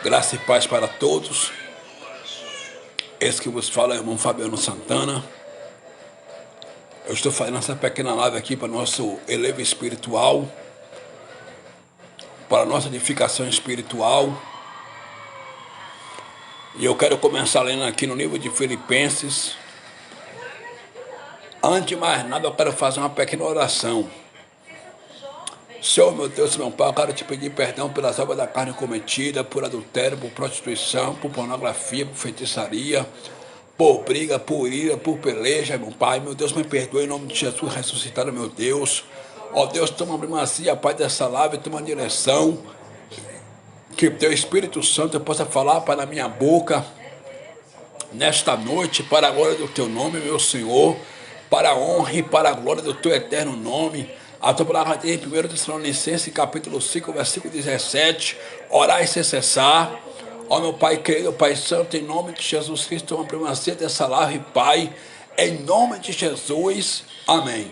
Graça e paz para todos. Esse que vos fala é o irmão Fabiano Santana. Eu estou fazendo essa pequena live aqui para nosso elevo espiritual, para nossa edificação espiritual. E eu quero começar lendo aqui no livro de Filipenses. Antes de mais nada, eu quero fazer uma pequena oração. Senhor, meu Deus, meu Pai, eu quero te pedir perdão pelas obras da carne cometida, por adultério, por prostituição, por pornografia, por feitiçaria, por briga, por ira, por peleja, meu Pai. Meu Deus, me perdoe em nome de Jesus ressuscitado, meu Deus. Ó Deus, toma a primazia, Pai, dessa live, toma a direção. Que o Teu Espírito Santo possa falar para a minha boca nesta noite, para a glória do Teu nome, meu Senhor, para a honra e para a glória do Teu eterno nome. A tua palavra tem em 1 Tessalonicenses, capítulo 5, versículo 17, orai sem cessar. Ó meu Pai querido, Pai Santo, em nome de Jesus Cristo, uma primazia dessa live, Pai, em nome de Jesus, amém.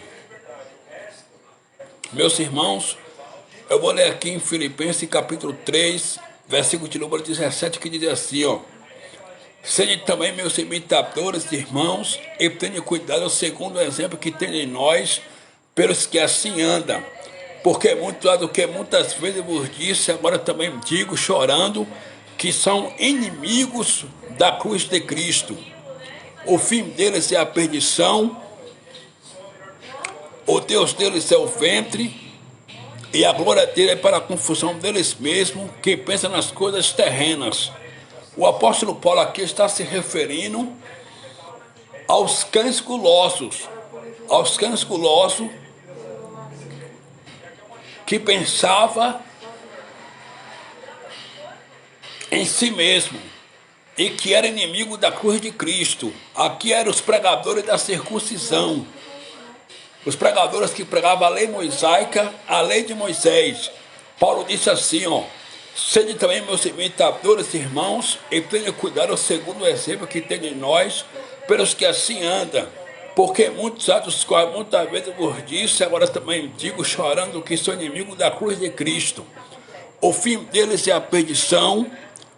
Meus irmãos, eu vou ler aqui em Filipenses, capítulo 3, versículo de número 17, que diz assim, ó. Sede também meus imitadores, irmãos, e tenham cuidado segundo o exemplo que tem em nós, pelos que assim andam, porque muito do que muitas vezes vos disse, agora também digo, chorando, que são inimigos da cruz de Cristo. O fim deles é a perdição, o Deus deles é o ventre, e a glória dele é para a confusão deles mesmos, que pensam nas coisas terrenas. O apóstolo Paulo aqui está se referindo aos cães gulosos, que pensava em si mesmo e que era inimigo da cruz de Cristo. Aqui eram os pregadores da circuncisão, os pregadores que pregavam a lei mosaica, a lei de Moisés. Paulo disse assim, ó: sede também meus imitadores, irmãos, e tenham cuidado segundo o exemplo que tem em nós, pelos que assim andam. Porque muitos atos quais muitas vezes vos disse, agora também digo, chorando, que sou inimigo da cruz de Cristo. O fim deles é a perdição,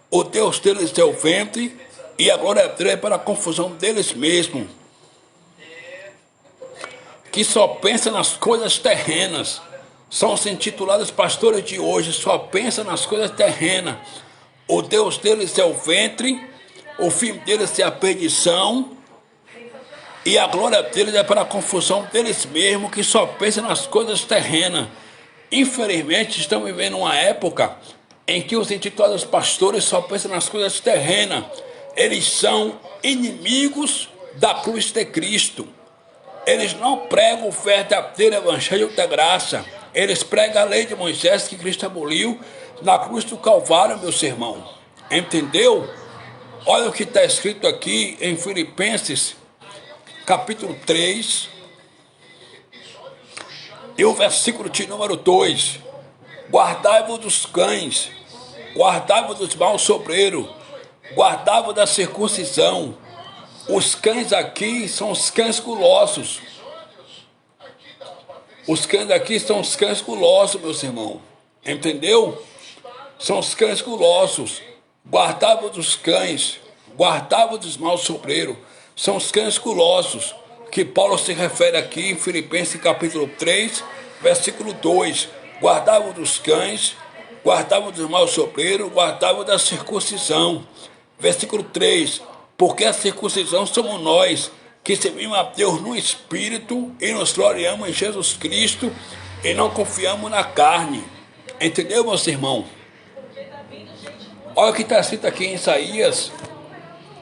o Deus deles é o ventre, e a glória dele é para a confusão deles mesmos, que só pensam nas coisas terrenas. São os intitulados pastores de hoje, só pensam nas coisas terrenas. O Deus deles é o ventre, o fim deles é a perdição, e a glória deles é para a confusão deles mesmos, que só pensam nas coisas terrenas. Infelizmente, estamos vivendo uma época em que os intitulados pastores só pensam nas coisas terrenas. Eles são inimigos da cruz de Cristo. Eles não pregam o verdadeiro evangelho da graça. Eles pregam a lei de Moisés que Cristo aboliu na cruz do Calvário, meu irmão. Entendeu? Olha o que está escrito aqui em Filipenses, capítulo 3, e o versículo de número 2. Guardai-vos dos cães, guardai-vos dos maus obreiros, guardai-vos da circuncisão. Os cães aqui são os cães gulosos. Os cães aqui são os cães gulosos, meus irmãos. Entendeu? São os cães gulosos. Guardai-vos dos cães, guardai-vos dos maus obreiros. São os cães gulosos, que Paulo se refere aqui em Filipenses capítulo 3, versículo 2. Guardai-vos dos cães, guardai-vos dos maus obreiros, guardai-vos da circuncisão. Versículo 3. Porque a circuncisão somos nós, que servimos a Deus no Espírito e nos gloriamos em Jesus Cristo e não confiamos na carne. Entendeu, meus irmãos? Olha o que está escrito aqui em Isaías,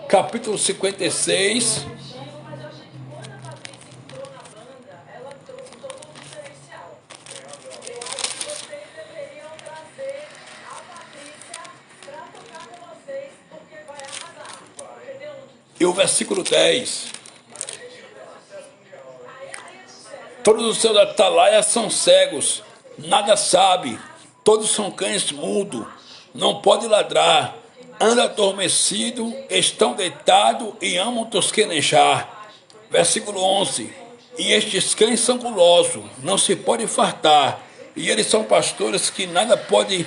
capítulo 56. E o versículo 10. Todos os seus atalaias são cegos, nada sabe, todos são cães mudos, não pode ladrar, anda adormecido, estão deitados e amam tosquenejar. Versículo 11. E estes cães são gulosos, não se pode fartar, e eles são pastores que nada podem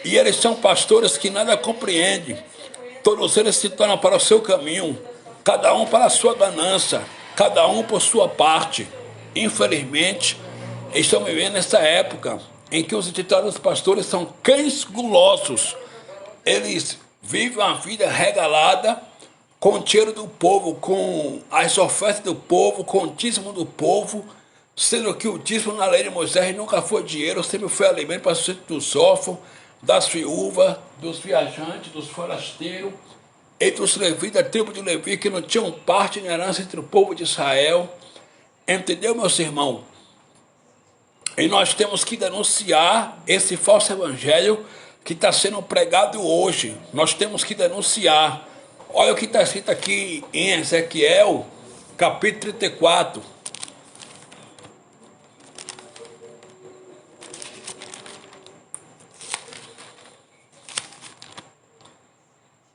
E eles são pastores que nada compreendem. Todos eles se tornam para o seu caminho, cada um para a sua ganância, cada um por sua parte. Infelizmente, estamos vivendo nessa época em que os intitulados pastores são cães gulosos. Eles vivem uma vida regalada com o dinheiro do povo, com as ofertas do povo, com o dízimo do povo, sendo que o dízimo na lei de Moisés nunca foi dinheiro, sempre foi alimento para o sustento dos órfãos, das viúvas, dos viajantes, dos forasteiros, e dos levitas, da tribo de Levi, que não tinham parte nem herança entre o povo de Israel. Entendeu, meus irmãos? E nós temos que denunciar esse falso evangelho que está sendo pregado hoje. Nós temos que denunciar. Olha o que está escrito aqui em Ezequiel, capítulo 34.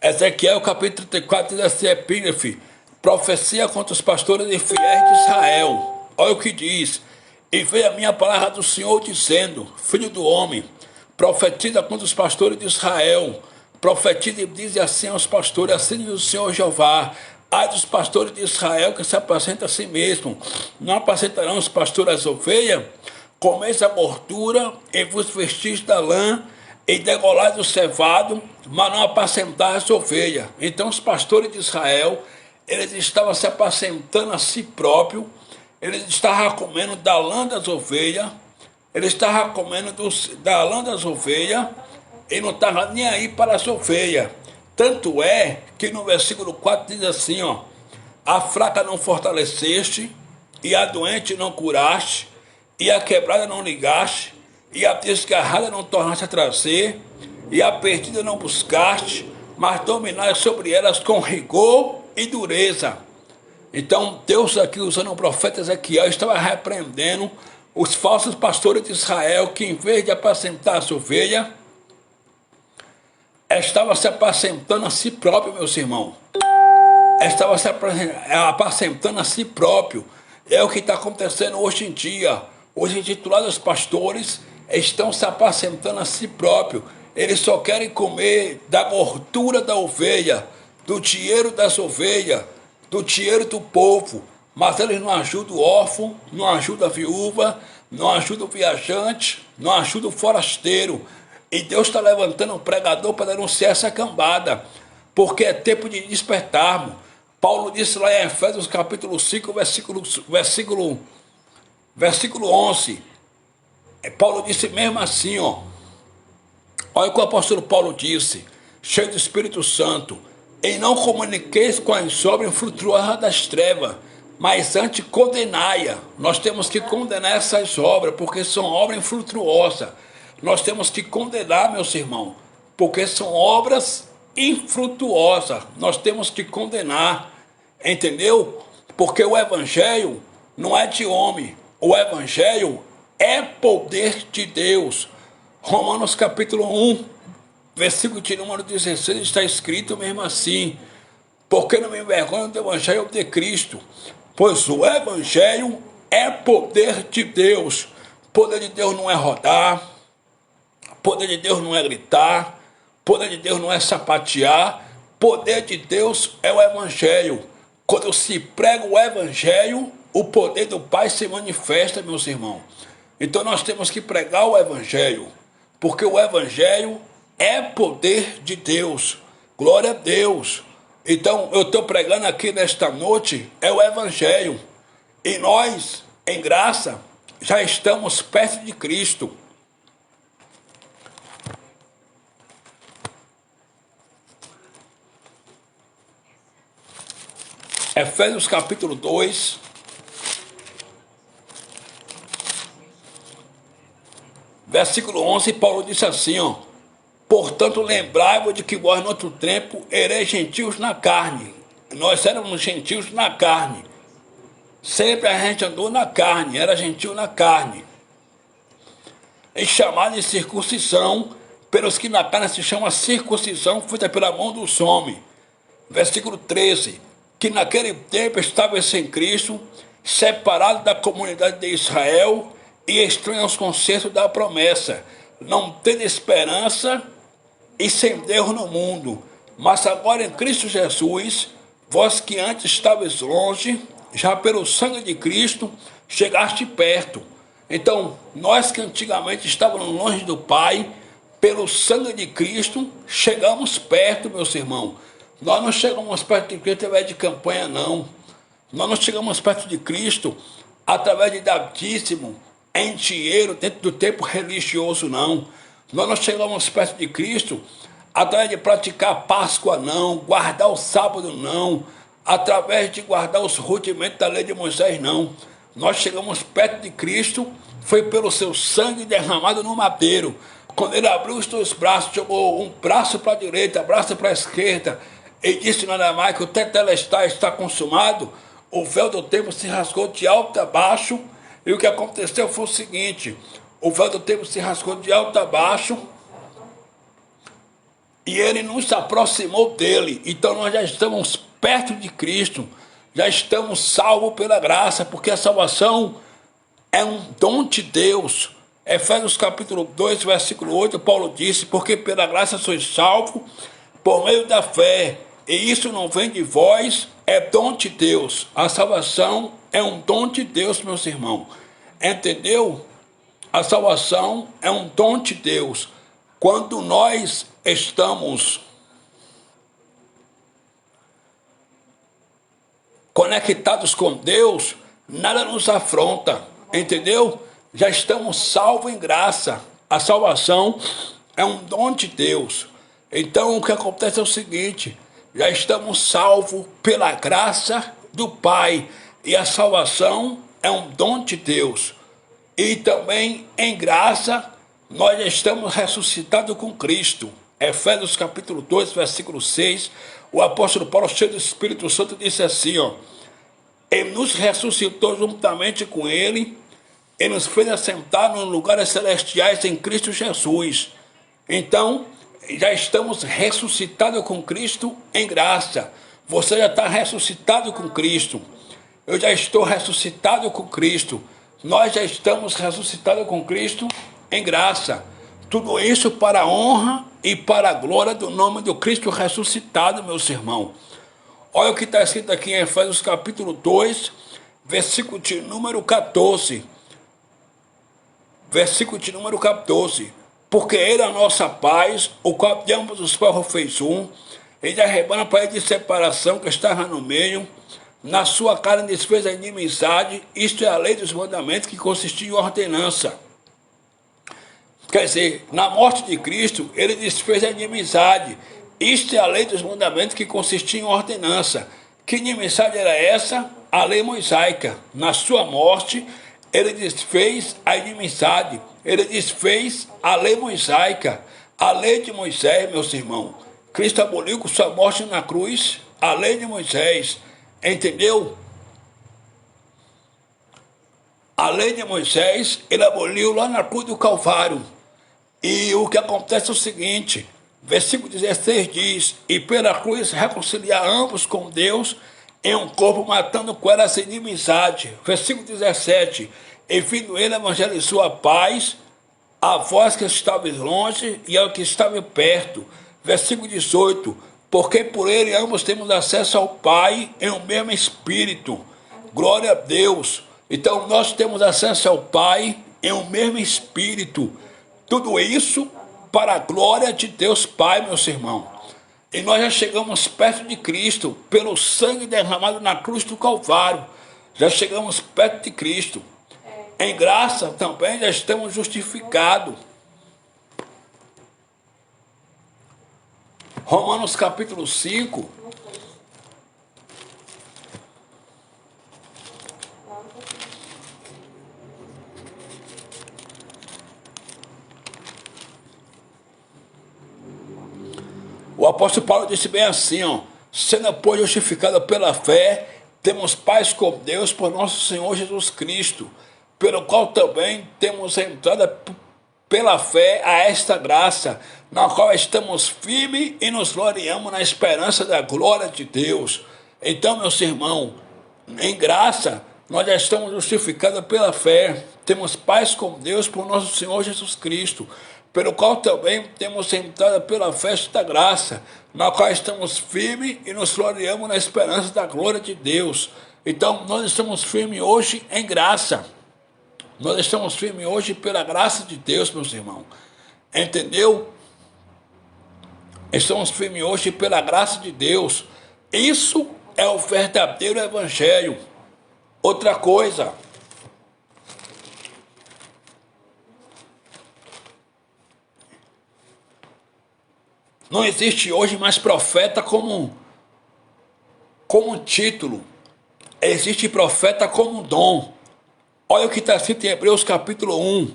Ezequiel, capítulo 34, diz assim, epígrafe, profecia contra os pastores infiéis de Israel. Olha o que diz. E veio a minha palavra do Senhor dizendo, filho do homem, profetiza contra os pastores de Israel. Profetiza e diz assim aos pastores, assim diz o Senhor Jeová, ai dos pastores de Israel que se apacentam a si mesmo, não apacentarão os pastores as ovelhas? Comeis a gordura e vos vestis da lã e degolais o cevado, mas não apacentais as ovelhas. Então os pastores de Israel, eles estavam se apacentando a si próprios, eles estavam comendo da lã das ovelhas, eles estavam comendo da lã das ovelhas, e não estava nem aí para as ovelhas. Tanto é que no versículo 4 diz assim, ó, a fraca não fortaleceste, e a doente não curaste, e a quebrada não ligaste, e a desgarrada não tornaste a trazer, e a perdida não buscaste, mas dominaste sobre elas com rigor e dureza. Então Deus aqui, usando o profeta Ezequiel, estava repreendendo os falsos pastores de Israel, que em vez de apacentar as ovelhas, estava se apacentando a si próprio, meus irmãos. Estava se apacentando a si próprio. É o que está acontecendo hoje em dia. Os intitulados pastores estão se apacentando a si próprio. Eles só querem comer da gordura da ovelha, do dinheiro das ovelhas, do dinheiro do povo. Mas eles não ajudam o órfão, não ajudam a viúva, não ajudam o viajante, não ajudam o forasteiro. E Deus está levantando um pregador para denunciar essa cambada, porque é tempo de despertarmos. Paulo disse lá em Efésios capítulo 5, versículo 11. Paulo disse mesmo assim, ó. Olha o que o apóstolo Paulo disse, cheio do Espírito Santo. E não comuniqueis com as obras infrutuosas das trevas, mas antes condenai-a. Nós temos que condenar essas obras, porque são obras infrutuosas. Nós temos que condenar, meus irmãos, porque são obras infrutuosas. Nós temos que condenar, entendeu? Porque o evangelho não é de homem, o evangelho é poder de Deus. Romanos capítulo 1, versículo de número 16, está escrito mesmo assim, porque não me envergonho do evangelho de Cristo, pois o evangelho é poder de Deus. Poder de Deus não é rodar, poder de Deus não é gritar, poder de Deus não é sapatear, poder de Deus é o evangelho. Quando se prega o evangelho, o poder do Pai se manifesta, meus irmãos. Então nós temos que pregar o evangelho, porque o evangelho é poder de Deus. Glória a Deus. Então eu estou pregando aqui nesta noite, é o evangelho. E nós, em graça, já estamos perto de Cristo. Efésios capítulo 2, versículo 11, Paulo disse assim, ó, portanto lembrai-vos de que vós no outro tempo ereis gentios na carne. Nós éramos gentios na carne. Sempre a gente andou na carne, era gentil na carne. E chamado de circuncisão, pelos que na carne se chama circuncisão, feita pela mão dos homens. Versículo 13, que naquele tempo estava sem Cristo, separado da comunidade de Israel e estranho aos concertos da promessa, não tendo esperança e sem Deus no mundo. Mas agora em Cristo Jesus, vós que antes estavais longe, já pelo sangue de Cristo chegaste perto. Então, nós que antigamente estávamos longe do Pai, pelo sangue de Cristo, chegamos perto, meus irmãos. Nós não chegamos perto de Cristo através de campanha, não. Nós não chegamos perto de Cristo através de dar dízimo em dinheiro dentro do tempo religioso, não. Nós não chegamos perto de Cristo através de praticar a Páscoa, não. Guardar o sábado, não. Através de guardar os rudimentos da lei de Moisés, não. Nós chegamos perto de Cristo, foi pelo seu sangue derramado no madeiro. Quando ele abriu os dois braços, jogou um braço para a direita, um braço para a esquerda, e disse no aramaico, o tetelestai está consumado, o véu do templo se rasgou de alto a baixo, e o que aconteceu foi o seguinte, o véu do templo se rasgou de alto a baixo, e ele nos aproximou dele. Então nós já estamos perto de Cristo, já estamos salvos pela graça, porque a salvação é um dom de Deus. Efésios capítulo 2, versículo 8, Paulo disse, porque pela graça sois salvos por meio da fé, e isso não vem de vós, é dom de Deus. A salvação é um dom de Deus, meus irmãos. Entendeu? A salvação é um dom de Deus. Quando nós estamos conectados com Deus, nada nos afronta, entendeu? Já estamos salvos em graça. A salvação é um dom de Deus. Então o que acontece é o seguinte, já estamos salvos pela graça do Pai, e a salvação é um dom de Deus. E também em graça nós já estamos ressuscitados com Cristo. Efésios capítulo 2, versículo 6, o apóstolo Paulo, cheio do Espírito Santo, disse assim, ó, ele nos ressuscitou juntamente com ele, e nos fez assentar nos lugares celestiais em Cristo Jesus. Então, já estamos ressuscitados com Cristo em graça. Você já está ressuscitado com Cristo. Eu já estou ressuscitado com Cristo. Nós já estamos ressuscitados com Cristo em graça. Tudo isso para a honra e para a glória do nome do Cristo ressuscitado, meus irmãos. Olha o que está escrito aqui em Efésios capítulo 2, versículo de número 14. Versículo de número 14. Porque ele é a nossa paz, o qual de ambos os povos fez um, ele arrebana a parede de separação que estava no meio, na sua carne desfez a inimizade, isto é a lei dos mandamentos que consistia em ordenança. Quer dizer, na morte de Cristo, ele desfez a inimizade, isto é a lei dos mandamentos que consistia em ordenança. Que inimizade era essa? A lei mosaica. Na sua morte, ele desfez a inimizade, ele desfez a lei mosaica, a lei de Moisés, meus irmãos. Cristo aboliu com sua morte na cruz a lei de Moisés, entendeu? A lei de Moisés, ele aboliu lá na cruz do Calvário. E o que acontece é o seguinte, versículo 16 diz, e pela cruz reconciliar ambos com Deus, em um corpo, matando com ela essa inimizade. Versículo 17, e vindo ele evangelizou a paz, a vós que estavais longe e ao que estava perto. Versículo 18, porque por ele ambos temos acesso ao Pai em um mesmo Espírito. Glória a Deus. Então nós temos acesso ao Pai em um mesmo Espírito. Tudo isso para a glória de Deus Pai, meus irmãos. E nós já chegamos perto de Cristo, pelo sangue derramado na cruz do Calvário. Já chegamos perto de Cristo. Em graça também já estamos justificados. Romanos capítulo 5. O apóstolo Paulo disse bem assim, ó, sendo pois justificado pela fé, temos paz com Deus por nosso Senhor Jesus Cristo, pelo qual também temos entrada pela fé a esta graça, na qual estamos firmes e nos gloriamos na esperança da glória de Deus. Então, meus irmãos, em graça, Nós já estamos justificados pela fé. Temos paz com Deus por nosso Senhor Jesus Cristo, pelo qual também temos entrada pela festa da graça, na qual estamos firmes e nos gloriamos na esperança da glória de Deus. Então, nós estamos firmes hoje em graça. Nós estamos firmes hoje pela graça de Deus, meus irmãos. Entendeu? Estamos firmes hoje pela graça de Deus. Isso é o verdadeiro evangelho. Outra coisa, não existe hoje mais profeta como título. Existe profeta como dom. Olha o que está escrito em Hebreus capítulo 1.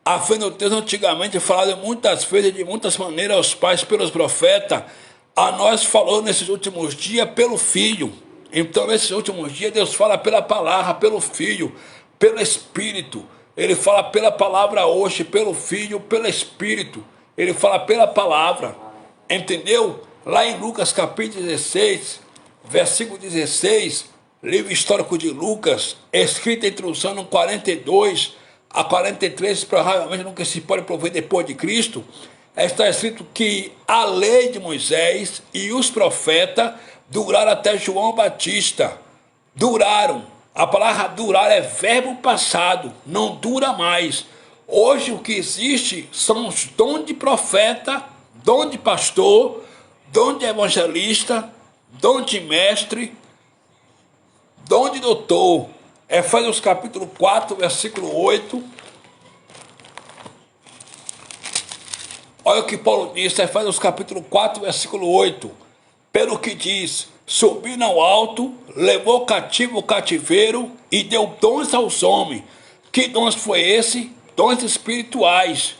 Havendo Deus antigamente falado muitas vezes, de muitas maneiras aos pais pelos profetas, a nós falou nesses últimos dias pelo Filho. Então, nesses últimos dias, Deus fala pela palavra, pelo Filho, pelo Espírito. Ele fala pela palavra hoje, pelo Filho, pelo Espírito. Ele fala pela palavra. Entendeu? Lá em Lucas capítulo 16, versículo 16, livro histórico de Lucas, escrito entre os anos 42 a 43, provavelmente nunca se pode prover depois de Cristo, está escrito que a lei de Moisés e os profetas duraram até João Batista. Duraram. A palavra durar é verbo passado, não dura mais. Hoje o que existe são os dons de profeta, dom de pastor, dom de evangelista, dom de mestre, dom de doutor. Efésios capítulo 4, versículo 8. Olha o que Paulo diz, Efésios capítulo 4, versículo 8. Pelo que diz, subiu ao alto, levou cativo o cativeiro e deu dons aos homens. Que dons foi esse? Dons espirituais.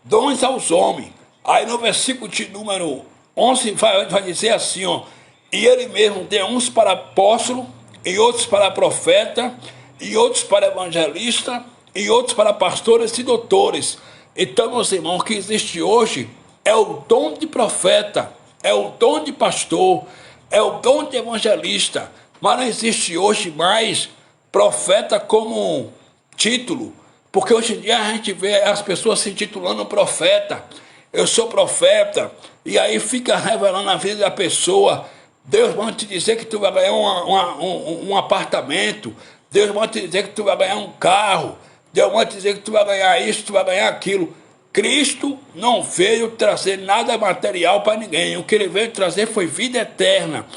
Dons aos homens. Aí no versículo de número 11 vai dizer assim, ó. E ele mesmo deu uns para apóstolo, e outros para profeta, e outros para evangelista, e outros para pastores e doutores. Então, meus irmãos, o que existe hoje é o dom de profeta, é o dom de pastor, é o dom de evangelista, mas não existe hoje mais profeta como título, porque hoje em dia a gente vê as pessoas se titulando profeta. Eu sou profeta, e aí fica revelando a vida da pessoa. Deus vai te dizer que tu vai ganhar um apartamento, Deus vai te dizer que tu vai ganhar um carro, Deus vai te dizer que tu vai ganhar isso, tu vai ganhar aquilo. Cristo não veio trazer nada material para ninguém. O que ele veio trazer foi vida eterna.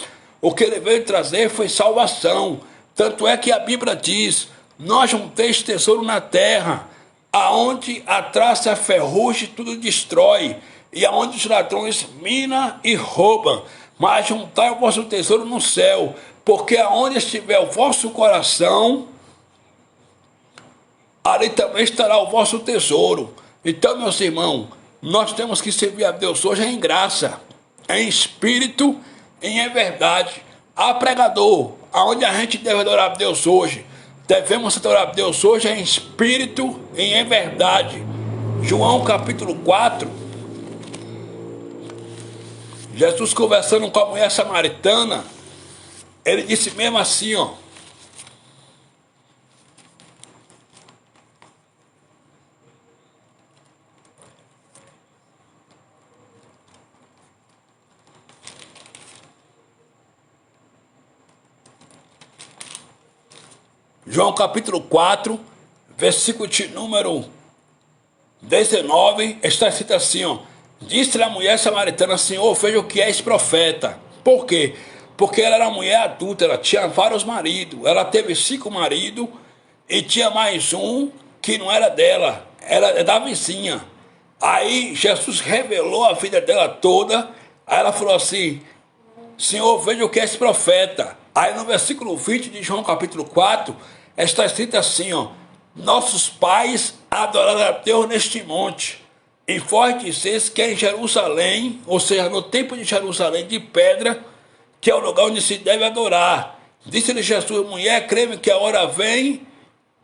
O que ele veio trazer foi salvação. Tanto é que a Bíblia diz, nós junteis tesouro na terra, aonde a traça e a ferrugem tudo destrói, e aonde os ladrões minam e roubam. Mas juntai o vosso tesouro no céu, porque aonde estiver o vosso coração, ali também estará o vosso tesouro. Então, meus irmãos, nós temos que servir a Deus hoje em graça, em espírito e em verdade. Há pregador, aonde a gente deve adorar a Deus hoje. Devemos adorar a Deus hoje em espírito e em verdade. João capítulo 4, Jesus conversando com a mulher samaritana, ele disse mesmo assim, ó. João capítulo 4, versículo de número 19, está escrito assim, ó. Disse-lhe a mulher samaritana, Senhor, veja o que és profeta. Por quê? Porque ela era uma mulher adulta, ela tinha vários maridos, ela teve 5 maridos e tinha mais um que não era dela, era da vizinha. Aí Jesus revelou a vida dela toda, aí ela falou assim, Senhor, veja o que és profeta. Aí no versículo 20 de João capítulo 4, está escrito assim, ó, nossos pais adoraram a Deus neste monte, e vós dizeis que é em Jerusalém, ou seja, no templo de Jerusalém de pedra, que é o lugar onde se deve adorar. Disse-lhe Jesus, mulher, crê-me que a hora vem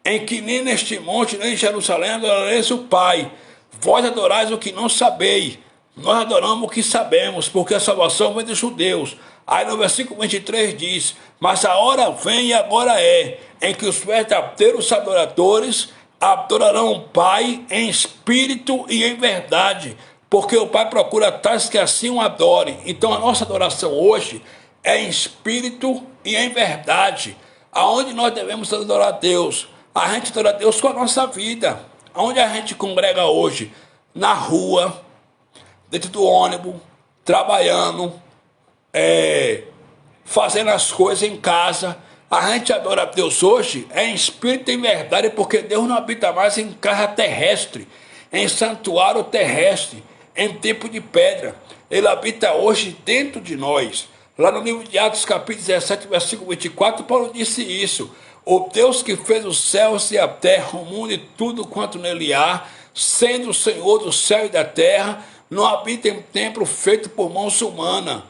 em que nem neste monte, nem em Jerusalém adorareis o Pai. Vós adorais o que não sabeis. Nós adoramos o que sabemos, porque a salvação vem dos judeus. Aí no versículo 23 diz: mas a hora vem e agora é, em que os verdadeiros adoradores adorarão o Pai em espírito e em verdade, porque o Pai procura tais que assim o adorem. Então a nossa adoração hoje é em espírito e em verdade. Aonde nós devemos adorar a Deus? A gente adora a Deus com a nossa vida. Aonde a gente congrega hoje? Na rua, dentro do ônibus, trabalhando, fazendo as coisas em casa. A gente adora a Deus hoje em espírito e em verdade, porque Deus não habita mais em casa terrestre, em santuário terrestre, em templo de pedra. Ele habita hoje dentro de nós. Lá no livro de Atos, capítulo 17, versículo 24, Paulo disse isso: o Deus que fez os céus e a terra, o mundo e tudo quanto nele há, sendo o Senhor do céu e da terra, não habita em templo feito por mãos humanas,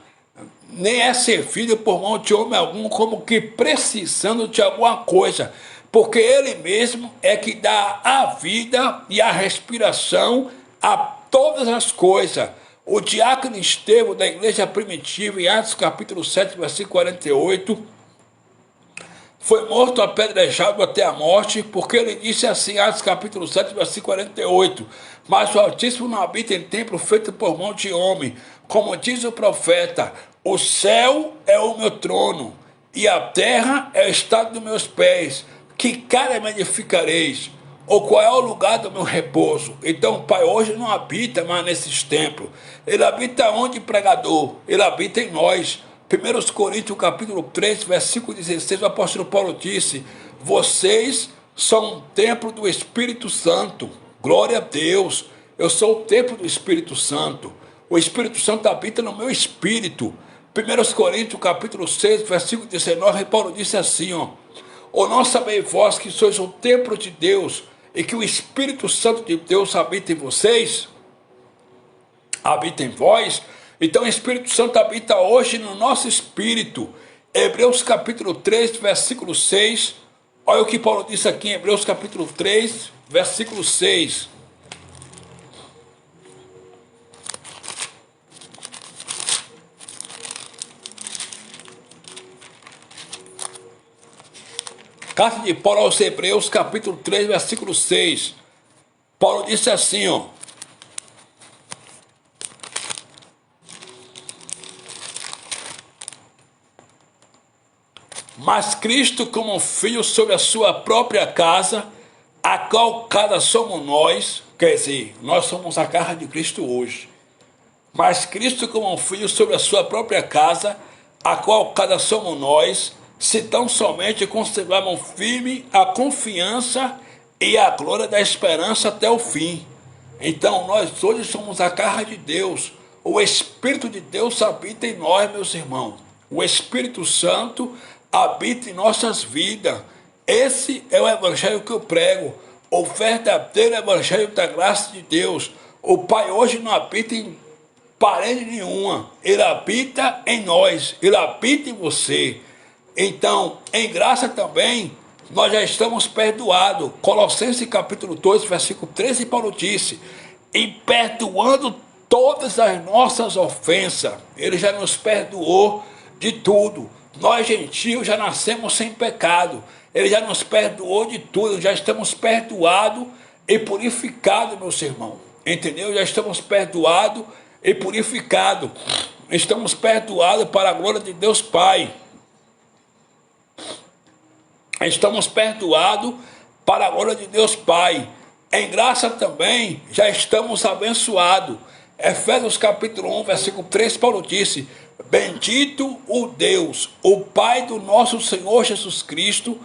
nem é servido por mão de homem algum, como que precisando de alguma coisa, porque ele mesmo é que dá a vida e a respiração a todas as coisas. O diácono Estevão, da igreja primitiva, em Atos capítulo 7, versículo 48, foi morto apedrejado até a morte, porque ele disse assim, Atos capítulo 7, versículo 48, mas o Altíssimo não habita em templo feito por mão de homem, como diz o profeta: o céu é o meu trono, e a terra é o estado dos meus pés, que cara me edificareis? Ou qual é o lugar do meu repouso? Então o Pai hoje não habita mais nesses templos. Ele habita onde, pregador? Ele habita em nós. 1 Coríntios capítulo 3, versículo 16, o apóstolo Paulo disse: vocês são um templo do Espírito Santo. Glória a Deus. Eu sou o templo do Espírito Santo. O Espírito Santo habita no meu espírito. 1 Coríntios capítulo 6, versículo 19, Paulo disse assim, ou não sabeis vós que sois o templo de Deus e que o Espírito Santo de Deus habita em vocês? Habita em vós? Então o Espírito Santo habita hoje no nosso espírito. Hebreus capítulo 3, versículo 6. Olha o que Paulo disse aqui em Hebreus capítulo 3, versículo 6. Carta de Paulo aos Hebreus, capítulo 3, versículo 6. Paulo disse assim, mas Cristo como filho sobre a sua própria casa, a qual cada somos nós, quer dizer, nós somos a casa de Cristo hoje. Mas Cristo como filho sobre a sua própria casa, a qual cada somos nós, se tão somente conservarmos firme a confiança e a glória da esperança até o fim. Então nós hoje somos a casa de Deus. O Espírito de Deus habita em nós, meus irmãos. O Espírito Santo habita em nossas vidas. Esse é o evangelho que eu prego, o verdadeiro evangelho da graça de Deus. O Pai hoje não habita em parede nenhuma, ele habita em nós, ele habita em você. Então, em graça também, nós já estamos perdoados. Colossenses capítulo 2, versículo 13, Paulo disse: e perdoando todas as nossas ofensas, ele já nos perdoou de tudo. Nós, gentios, já nascemos sem pecado. Ele já nos perdoou de tudo. Já estamos perdoados e purificados, meus irmãos. Entendeu? Já estamos perdoados e purificados. Estamos perdoados para a glória de Deus Pai. Estamos perdoados para a glória de Deus Pai. Em graça também já estamos abençoados. Efésios capítulo 1, versículo 3, Paulo disse: bendito o Deus, o Pai do nosso Senhor Jesus Cristo,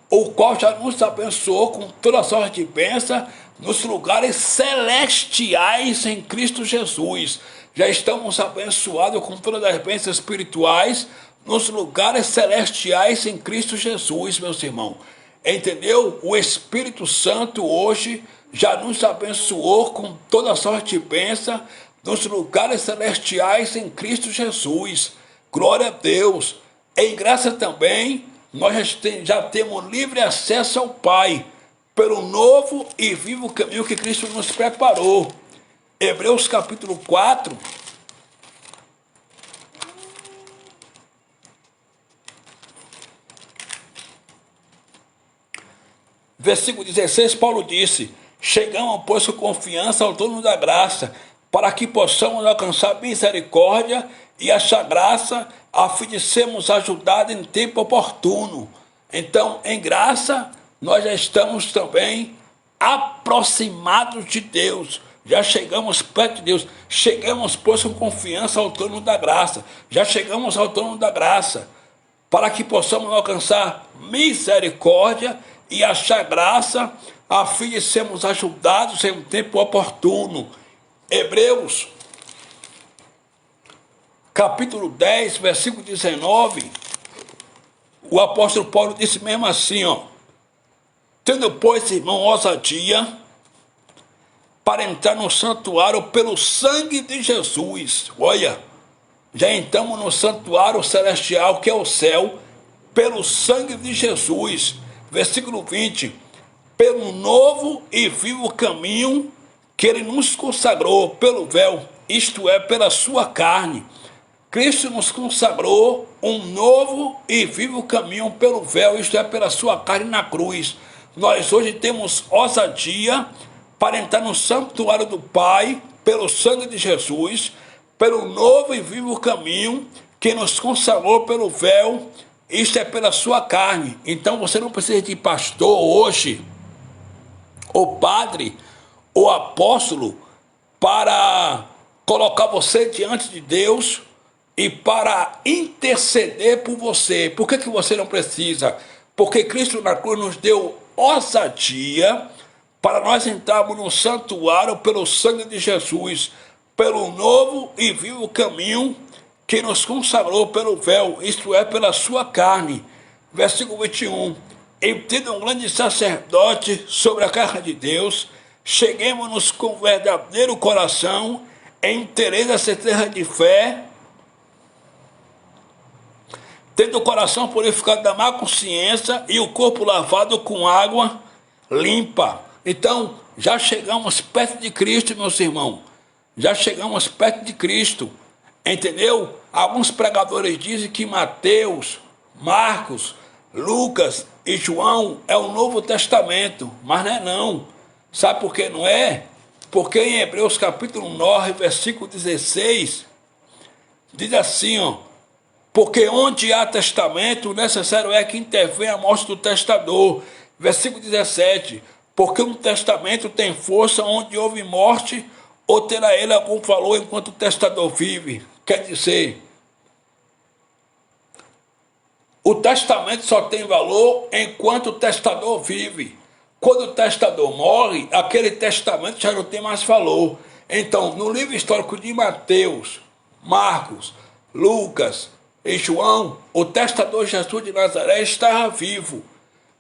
o qual já nos abençoou com toda sorte de bênção nos lugares celestiais em Cristo Jesus. Já estamos abençoados com todas as bênçãos espirituais nos lugares celestiais em Cristo Jesus, meus irmãos. Entendeu? O Espírito Santo hoje já nos abençoou com toda sorte de bênção nos lugares celestiais em Cristo Jesus. Glória a Deus. Em graça também, nós já temos livre acesso ao Pai, pelo novo e vivo caminho que Cristo nos preparou. Hebreus capítulo 4, versículo 16, Paulo disse: chegamos, pois, com confiança ao trono da graça, para que possamos alcançar misericórdia e achar graça, a fim de sermos ajudados em tempo oportuno. Então, em graça, nós já estamos também aproximados de Deus, já chegamos perto de Deus, chegamos, pois, com confiança ao trono da graça, já chegamos ao trono da graça, para que possamos alcançar misericórdia e achar graça, a fim de sermos ajudados em um tempo oportuno. Hebreus, capítulo 10, versículo 19, o apóstolo Paulo disse mesmo assim, tendo, pois, irmão, ousadia para entrar no santuário pelo sangue de Jesus. Olha, já entramos no santuário celestial, que é o céu, pelo sangue de Jesus. Versículo 20, pelo novo e vivo caminho que ele nos consagrou pelo véu, isto é, pela sua carne. Cristo nos consagrou um novo e vivo caminho pelo véu, isto é, pela sua carne na cruz. Nós hoje temos ousadia para entrar no santuário do Pai, pelo sangue de Jesus, pelo novo e vivo caminho que nos consagrou pelo véu, isto é, pela sua carne. Então você não precisa de pastor hoje, ou padre, ou apóstolo, para colocar você diante de Deus e para interceder por você. Por que você não precisa? Porque Cristo na cruz nos deu ousadia para nós entrarmos no santuário pelo sangue de Jesus, pelo novo e vivo caminho que nos consagrou pelo véu, isto é, pela sua carne. Versículo 21, e tendo um grande sacerdote sobre a casa de Deus, cheguemos-nos com verdadeiro coração, em interesse da certeza de fé, tendo o coração purificado da má consciência e o corpo lavado com água limpa. Então, já chegamos perto de Cristo, meus irmãos. Já chegamos perto de Cristo. Entendeu? Alguns pregadores dizem que Mateus, Marcos, Lucas e João é o Novo Testamento. Mas não é não. Sabe por que não é? Porque em Hebreus capítulo 9, versículo 16, diz assim, porque onde há testamento, necessário é que intervenha a morte do testador. Versículo 17, porque um testamento tem força onde houve morte, ou terá ele algum valor enquanto o testador vive. Quer dizer, o testamento só tem valor enquanto o testador vive. Quando o testador morre, aquele testamento já não tem mais valor. Então, no livro histórico de Mateus, Marcos, Lucas e João, o testador Jesus de Nazaré estava vivo.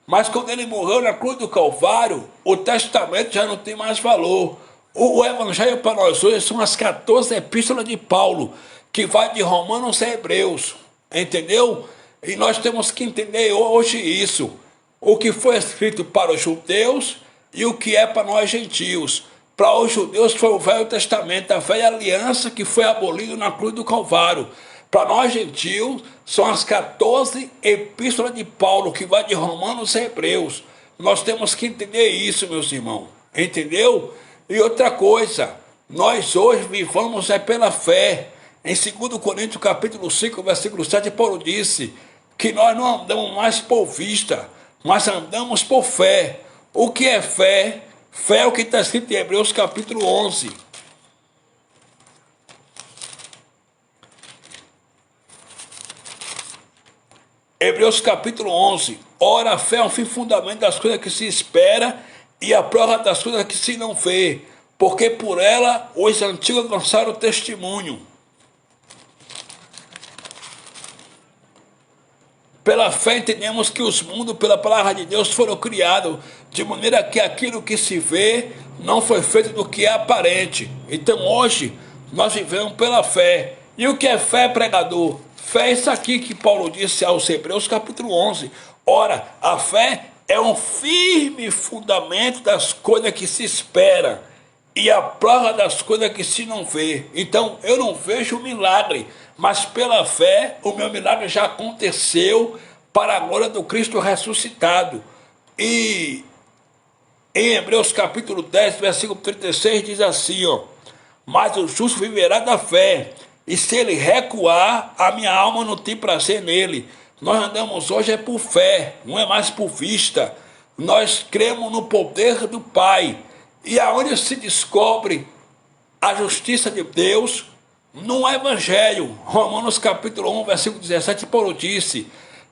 Mas quando ele morreu na cruz do Calvário, o testamento já não tem mais valor. O evangelho para nós hoje são as 14 epístolas de Paulo, que vai de Romanos a Hebreus. Entendeu? E nós temos que entender hoje isso. O que foi escrito para os judeus e o que é para nós gentios. Para os judeus foi o Velho Testamento, a velha aliança que foi abolida na cruz do Calvário. Para nós gentios, são as 14 epístolas de Paulo, que vai de Romanos a Hebreus. Nós temos que entender isso, meus irmãos. Entendeu? E outra coisa, nós hoje vivamos pela fé. Em 2 Coríntios capítulo 5, versículo 7, Paulo disse que nós não andamos mais por vista, mas andamos por fé. O que é fé? Fé é o que está escrito em Hebreus capítulo 11. Hebreus capítulo 11. Ora, a fé é um fim fundamento das coisas que se espera e a prova das coisas que se não vê, porque por ela os antigos alcançaram o testemunho. Pela fé entendemos que os mundos, pela palavra de Deus, foram criados, de maneira que aquilo que se vê não foi feito do que é aparente. Então hoje nós vivemos pela fé. E o que é fé, pregador? Fé é isso aqui que Paulo disse aos Hebreus capítulo 11. Ora, a fé é um firme fundamento das coisas que se espera e a prova das coisas que se não vê. Então, eu não vejo milagre, mas pela fé, o meu milagre já aconteceu para a glória do Cristo ressuscitado. E em Hebreus capítulo 10, versículo 36, diz assim, ó: mas o justo viverá da fé, e se ele recuar, a minha alma não tem prazer nele. Nós andamos hoje é por fé, não é mais por vista. Nós cremos no poder do Pai. E aonde se descobre a justiça de Deus? No Evangelho. Romanos capítulo 1, versículo 17, Paulo disse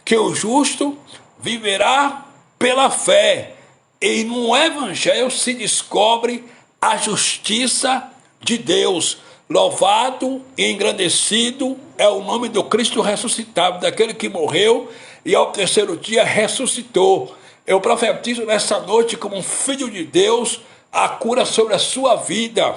que o justo viverá pela fé. E no Evangelho se descobre a justiça de Deus. Louvado e engrandecido é o nome do Cristo ressuscitado, daquele que morreu e ao terceiro dia ressuscitou. Eu profetizo nessa noite, como um filho de Deus, a cura sobre a sua vida.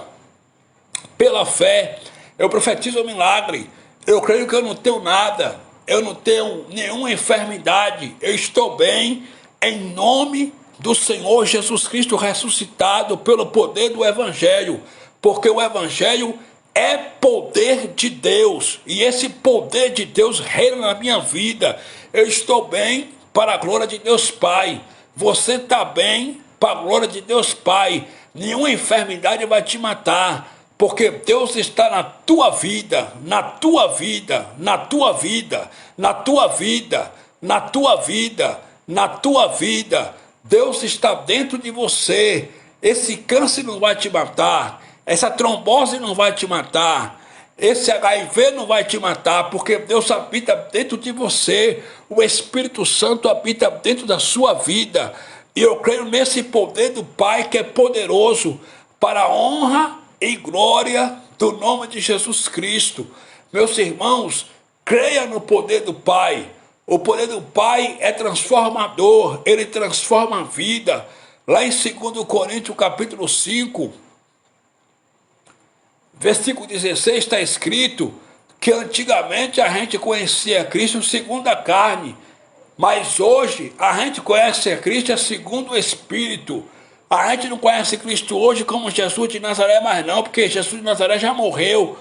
Pela fé, eu profetizo o milagre. Eu creio que eu não tenho nada, eu não tenho nenhuma enfermidade, eu estou bem, em nome do Senhor Jesus Cristo ressuscitado pelo poder do Evangelho, porque o Evangelho é poder de Deus, e esse poder de Deus reina na minha vida. Eu estou bem para a glória de Deus Pai. Você está bem para a glória de Deus Pai. Nenhuma enfermidade vai te matar, porque Deus está na tua vida, na tua vida, na tua vida, na tua vida, na tua vida, na tua vida. Deus está dentro de você. Esse câncer não vai te matar, essa trombose não vai te matar, esse HIV não vai te matar, porque Deus habita dentro de você. O Espírito Santo habita dentro da sua vida. E eu creio nesse poder do Pai, que é poderoso para a honra e glória do nome de Jesus Cristo. Meus irmãos, creia no poder do Pai. O poder do Pai é transformador, ele transforma a vida. Lá em 2 Coríntios capítulo 5, versículo 16, está escrito que antigamente a gente conhecia Cristo segundo a carne, mas hoje a gente conhece a Cristo segundo o Espírito. A gente não conhece Cristo hoje como Jesus de Nazaré mais não, porque Jesus de Nazaré já morreu.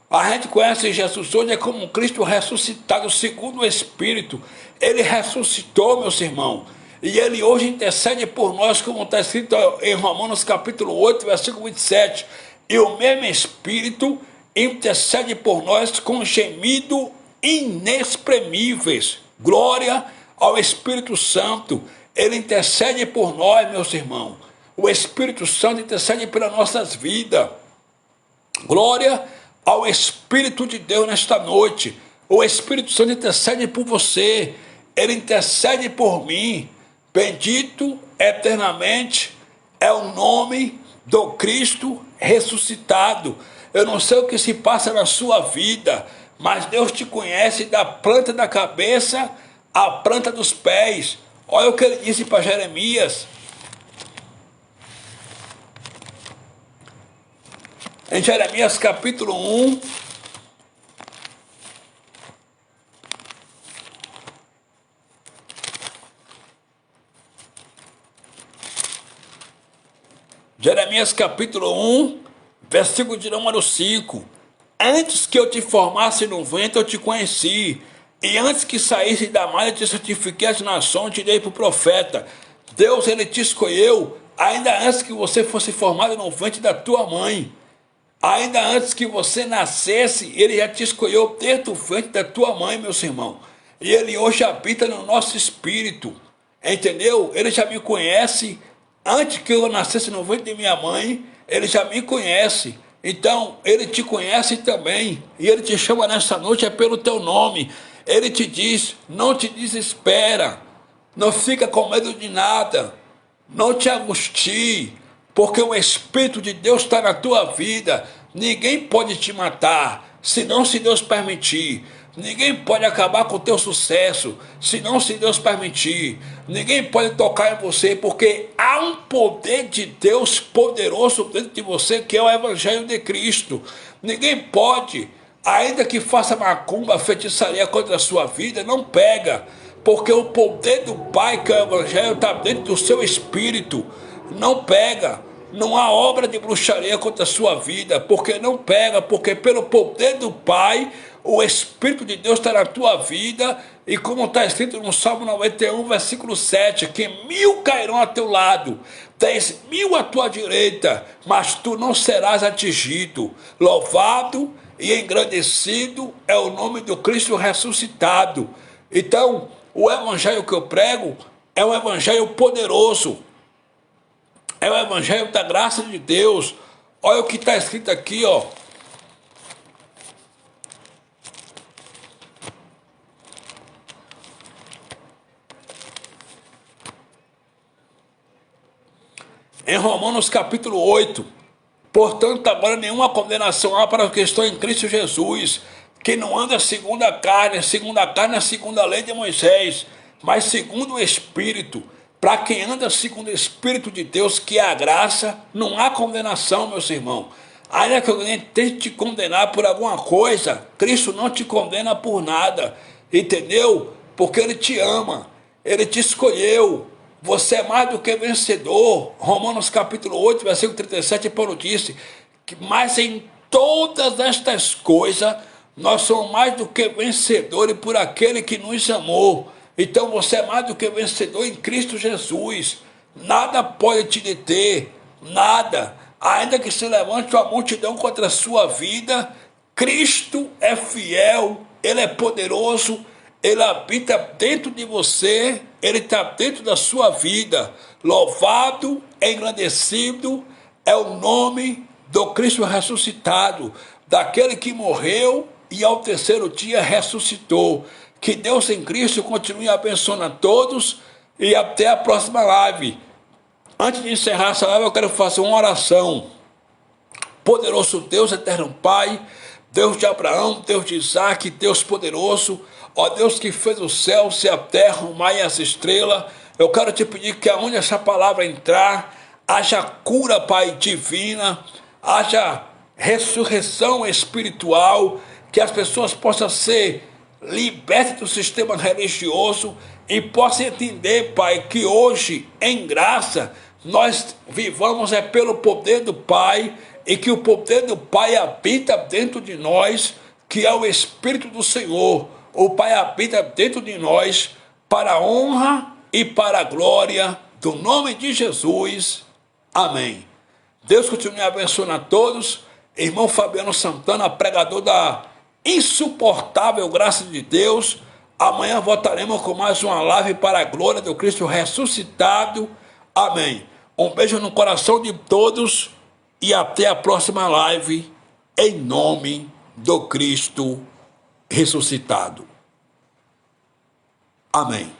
A gente conhece Jesus hoje como um Cristo ressuscitado segundo o Espírito. Ele ressuscitou, meus irmãos, e ele hoje intercede por nós, como está escrito em Romanos capítulo 8, versículo 27. E o mesmo Espírito intercede por nós com gemido inexprimíveis. Glória ao Espírito Santo. Ele intercede por nós, meus irmãos. O Espírito Santo intercede pelas nossas vidas. Glória ao Espírito de Deus nesta noite. O Espírito Santo intercede por você. Ele intercede por mim. Bendito eternamente é o nome do Cristo ressuscitado. Eu não sei o que se passa na sua vida, mas Deus te conhece da planta da cabeça à planta dos pés. Olha o que ele disse para Jeremias. Em Jeremias capítulo 1, Jeremias capítulo 1, versículo de número 5. Antes que eu te formasse no ventre, eu te conheci. E antes que saísse da malha, eu te certifiquei as nações, te dei para o profeta. Deus, ele te escolheu ainda antes que você fosse formado no ventre da tua mãe. Ainda antes que você nascesse, ele já te escolheu dentro do ventre da tua mãe, meus irmãos. E ele hoje habita no nosso espírito. Entendeu? Ele já me conhece. Antes que eu nascesse no ventre de minha mãe, ele já me conhece. Então, ele te conhece também. E ele te chama nessa noite é pelo teu nome. Ele te diz, não te desespera. Não fica com medo de nada. Não te angustie. Porque o Espírito de Deus está na tua vida. Ninguém pode te matar, senão se Deus permitir. Ninguém pode acabar com o teu sucesso, senão se Deus permitir. Ninguém pode tocar em você, porque há um poder de Deus poderoso dentro de você, que é o Evangelho de Cristo. Ninguém pode, ainda que faça macumba, feitiçaria contra a sua vida, não pega. Porque o poder do Pai, que é o Evangelho, está dentro do seu espírito. Não pega. Não há obra de bruxaria contra a sua vida, porque não pega, porque pelo poder do Pai, o Espírito de Deus está na tua vida, e como está escrito no Salmo 91, versículo 7, que 1000 cairão a teu lado, 10.000 à tua direita, mas tu não serás atingido. Louvado e engrandecido é o nome do Cristo ressuscitado. Então, o evangelho que eu prego é um evangelho poderoso, é o evangelho da graça de Deus. Olha o que está escrito aqui, ó. Em Romanos capítulo 8. Portanto, agora nenhuma condenação há para os que estão em Cristo Jesus, que não anda segundo a carne é a segunda lei de Moisés, mas segundo o Espírito. Para quem anda segundo o Espírito de Deus, que é a graça, não há condenação, meus irmãos. Ainda que alguém tente te condenar por alguma coisa, Cristo não te condena por nada, entendeu? Porque Ele te ama, Ele te escolheu. Você é mais do que vencedor. Romanos capítulo 8, versículo 37, Paulo disse que mas em todas estas coisas nós somos mais do que vencedores por aquele que nos amou. Então você é mais do que vencedor em Cristo Jesus. Nada pode te deter, nada. Ainda que se levante uma multidão contra a sua vida, Cristo é fiel, Ele é poderoso, Ele habita dentro de você, Ele está dentro da sua vida. Louvado, engrandecido é o nome do Cristo ressuscitado, daquele que morreu e ao terceiro dia ressuscitou. Que Deus em Cristo continue abençoando a todos e até a próxima live. Antes de encerrar essa live, eu quero fazer uma oração. Poderoso Deus, eterno Pai, Deus de Abraão, Deus de Isaac, Deus poderoso, ó Deus que fez o céu, a terra, o mar e as estrelas, eu quero te pedir que aonde essa palavra entrar, haja cura, Pai, divina, haja ressurreição espiritual, que as pessoas possam ser libertas do sistema religioso e possam entender, Pai, que hoje, em graça, nós vivamos pelo poder do Pai, e que o poder do Pai habita dentro de nós, que é o Espírito do Senhor. O Pai habita dentro de nós para a honra e para a glória do nome de Jesus. Amém. Deus continue abençoando a todos. Irmão Fabiano Santana, pregador da insuportável graça de Deus. Amanhã voltaremos com mais uma live para a glória do Cristo ressuscitado. Amém. Um beijo no coração de todos e até a próxima live, em nome do Cristo ressuscitado. Amém.